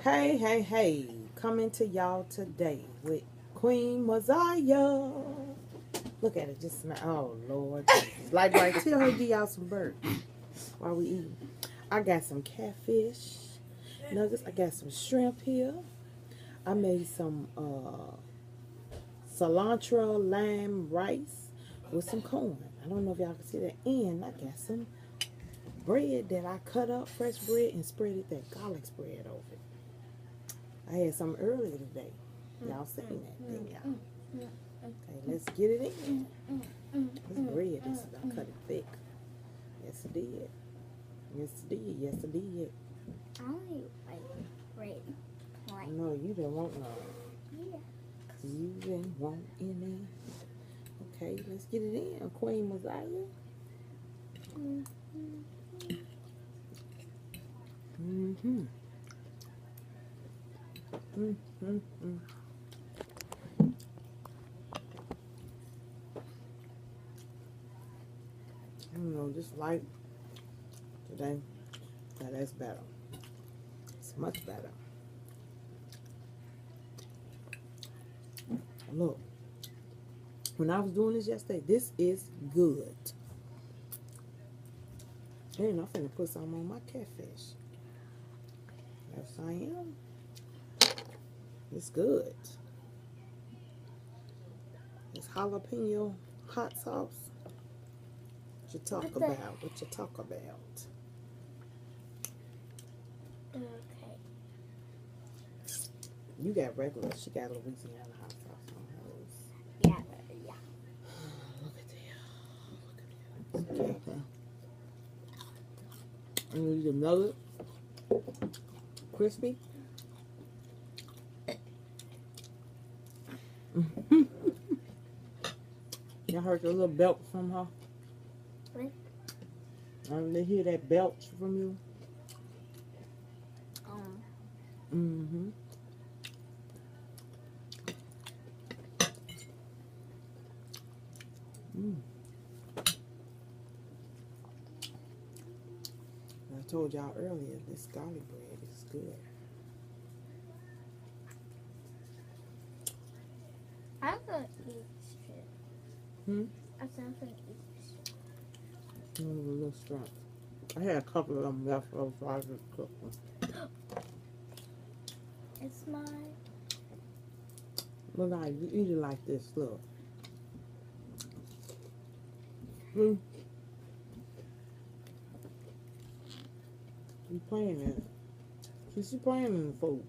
Hey, hey, hey, coming to y'all today with Queen Mosiah. Look at it, just smell. Oh, Lord Jesus. Like, right, tell her to give y'all some burgers while we eating. I got some catfish nuggets. I got some shrimp here. I made some cilantro lime rice with some corn. I don't know if y'all can see that. And I got some bread that I cut up, fresh bread, and spread it, that garlic spread over it. I had some earlier today. Y'all seen that, didn't y'all? Okay, let's get it in. This bread, I cut it thick. Yes, it did. Yes, it did. Yes, it did. I only like bread. Like, No, you didn't want none. yeah. You didn't want any. Okay, let's get it in. Queen Mosiah. Mm-hmm. Mm-hmm. I don't know, just like today. Yeah, that's better. It's much better. Look, when I was doing this yesterday, this is good. And I'm finna put some on my catfish. Yes, I am. It's good. It's jalapeno hot sauce. What you talk about? What you talk about? Okay. You got regular. She got Louisiana hot sauce on hers. Yeah. Look at that. Look at that. Okay. And you nugget. Crispy. Y'all heard the little belch from her? What? They hear that belch from you? Mm-hmm. I told y'all earlier, this garlic bread is good. I'm gonna eat strip. I said I'm gonna eat strip. A little strap. I had a couple of them left over, so I just cooked them. It's mine. Look, like you eat it like this. Look. You playing in it. She's playing in the food.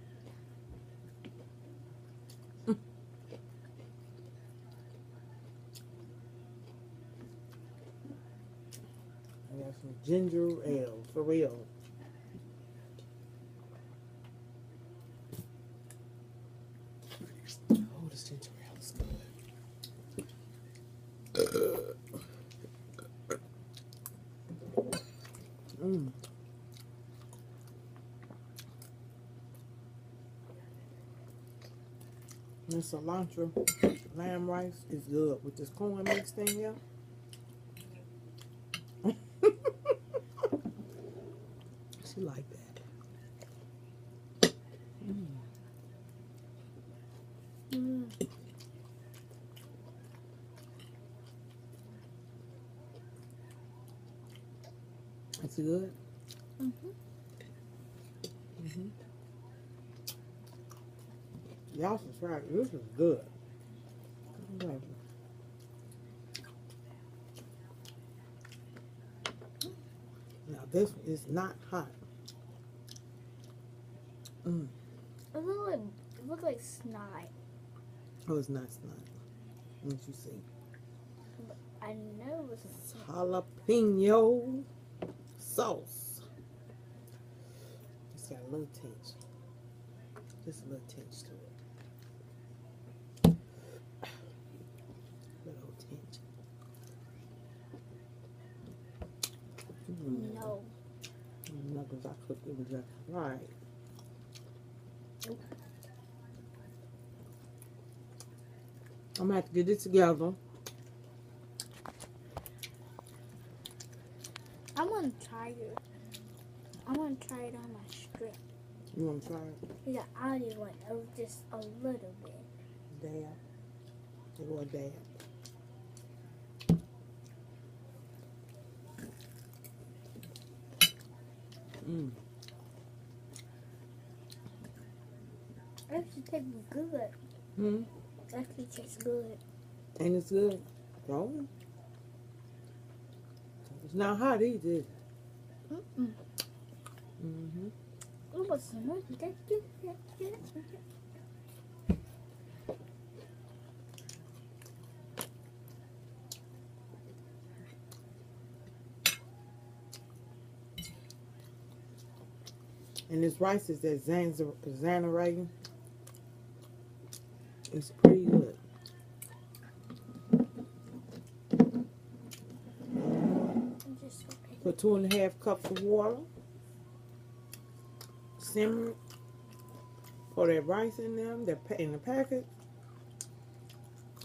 I got some ginger ale, for real. Oh, this ginger ale is good. This cilantro lamb rice is good with this corn mixed in here. She like that. It's good. Y'all subscribe. This is good. Now this is not hot. It looked like snot. Oh, it's not snot. What you see? I know it wasn't snot. Jalapeno sauce. It's got a little tinge. Just a little tinge to it. Little tinge. No. The nuggets I cooked, it was just right. I'm gonna have to get this together. I want to try it. I want to try it on my strip. You want to try it? Yeah, I only want just a little bit. Dab. They go a dab. Mm. Actually tastes good. Hmm. Actually tastes good. And it's good. Oh. It's not hot either, is it? Mm-mm. Mm-hmm. It was so much. And this rice is that Zanaragan. It's pretty good. Put 2.5 cups of water. Simmer it. Pour that rice in them, in the packet.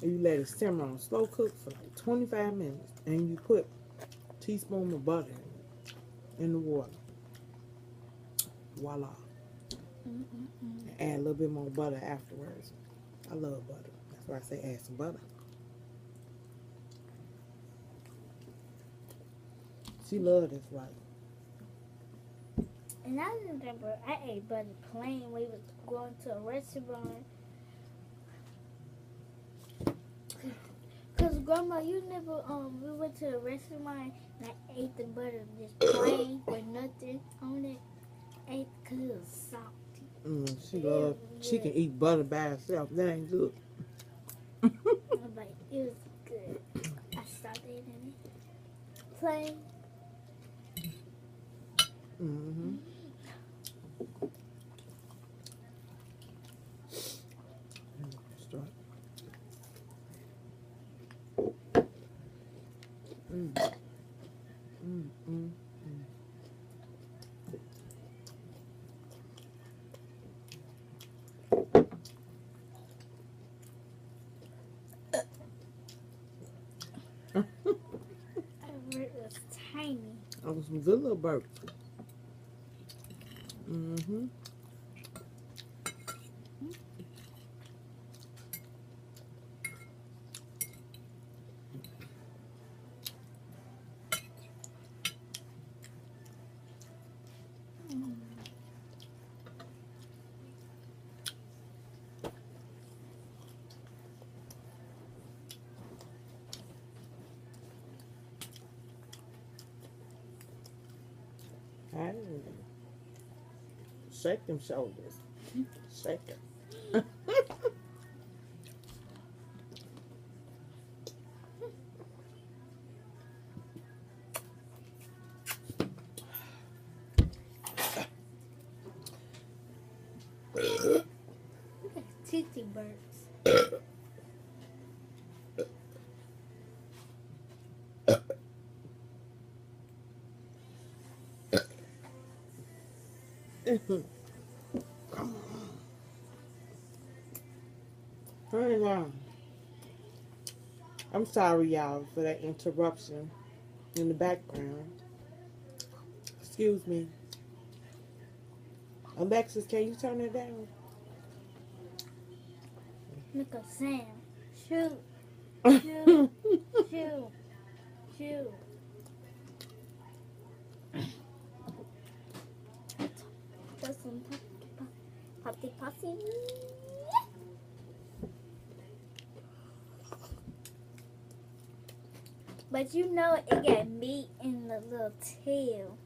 And you let it simmer on slow cook for like 25 minutes. And you put a teaspoon of butter in the water. Voila. And add a little bit more butter afterwards. I love butter. That's why I say add some butter. She loved this rice. And I remember I ate butter plain. We was going to a restaurant. Cause grandma, you never we went to a restaurant and I ate the butter just plain with nothing on it. Ate cause it was salty. She loved. She can eat butter by herself. That ain't good. But it was good. I started eating it plain. Mm-hmm. It was tiny. That was some good little burgers. Mm-hmm. Hey. Shake them shoulders. Shake it. Tootsie birds. Come on. Turn it on. I'm sorry, y'all, for that interruption in the background. Excuse me. Alexis, can you turn it down? Make a sound. Shoot. Shoot. Shoot. Shoot. That's some poppy. But you know it got meat in the little tail.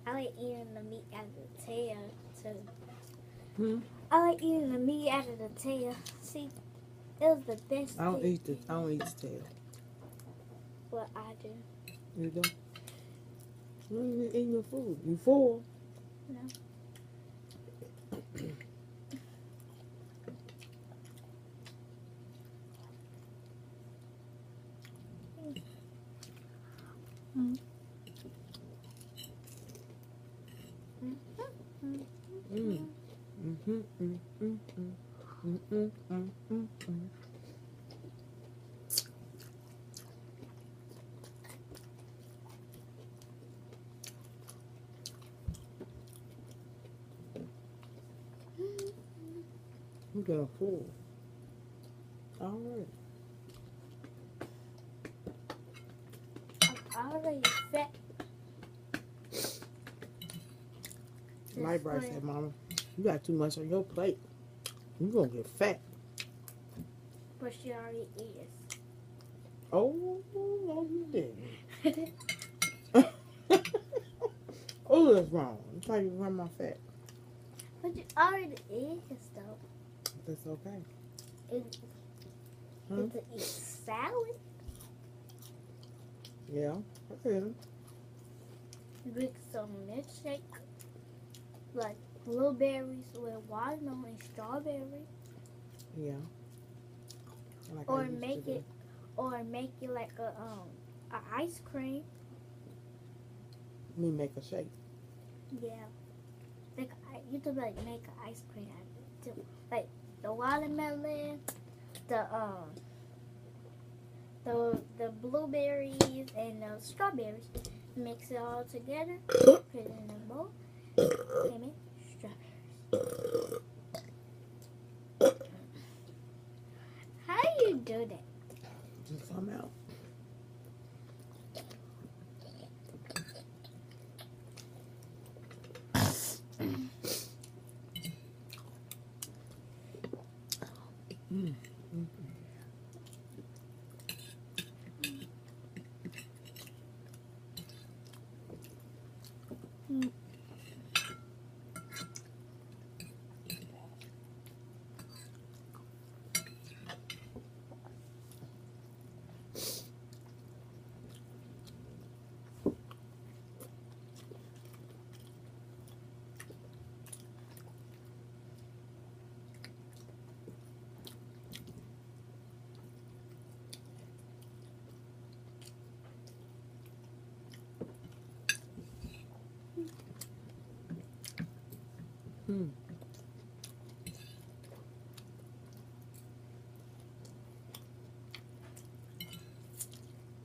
I like eating the meat out of the tail too. I like eating the meat out of the tail. See, it was the best. I don't eat the tail. What I do. You don't? You ain't eating your food. You full? No. I'm getting full. All right. I'm already fat. Light Bright said, Mama, you got too much on your plate. You're going to get fat. But she already is. Oh, no, you didn't. Oh, that's wrong. I'm trying to run my fat. But you already is, though. That's okay. You to eat salad. Yeah, I can. Drink some milkshake. Like blueberries with watermelon and strawberry. Yeah. Like Or make it like a ice cream. Me make a shake. Yeah. Like you could like make an ice cream out of it too. Like the watermelon, the blueberries and the strawberries. Mix it all together. Put it in a bowl. And make strawberries. How do you do that? Just come out.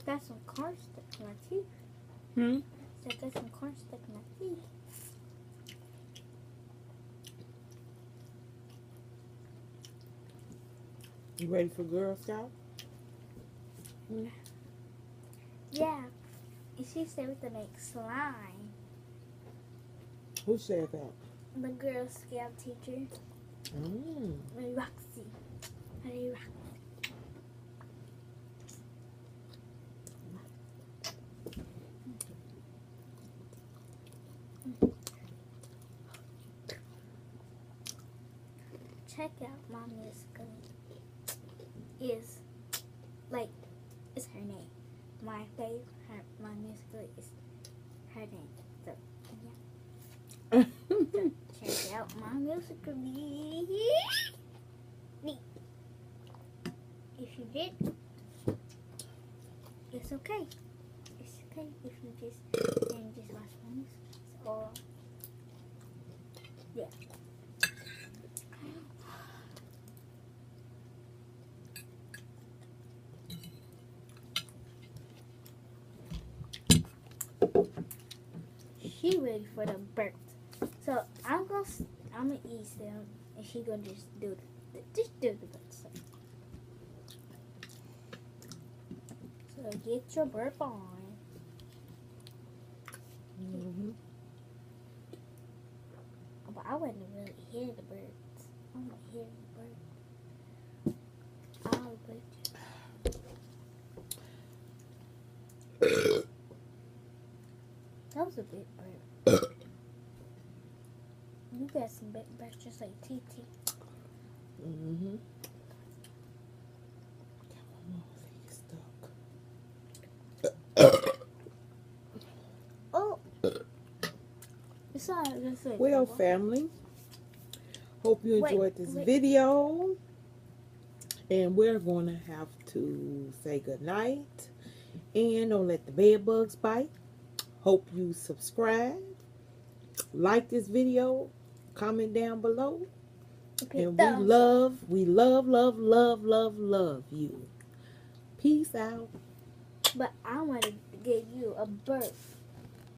Got some corn stuck in my teeth. So got some corn stuck in my teeth. You ready for Girl Scout? Yeah. And she said we could make slime. Who said that? The Girl Scout teacher. Roxy. Hey, Roxy. Check out my musical. Is like it's her name. My favorite, my musical is her name. So yeah. So, check out my musical. If you did, it's okay. It's okay if you just watch my music. Or yeah. She ready for the birth. So I'm gonna eat them, and she gonna just do the birth. So get your burp on. But I wouldn't really hear the birds. I don't hear the birds. Oh, but that was a big bird. You got some big birds just like TT. Oh, it's all right. That's it. Well, family, hope you enjoyed this video. And we're going to have to say goodnight. And don't let the bed bugs bite. Hope you subscribe. Like this video. Comment down below. And we love you. Peace out. But I want to give you a birth.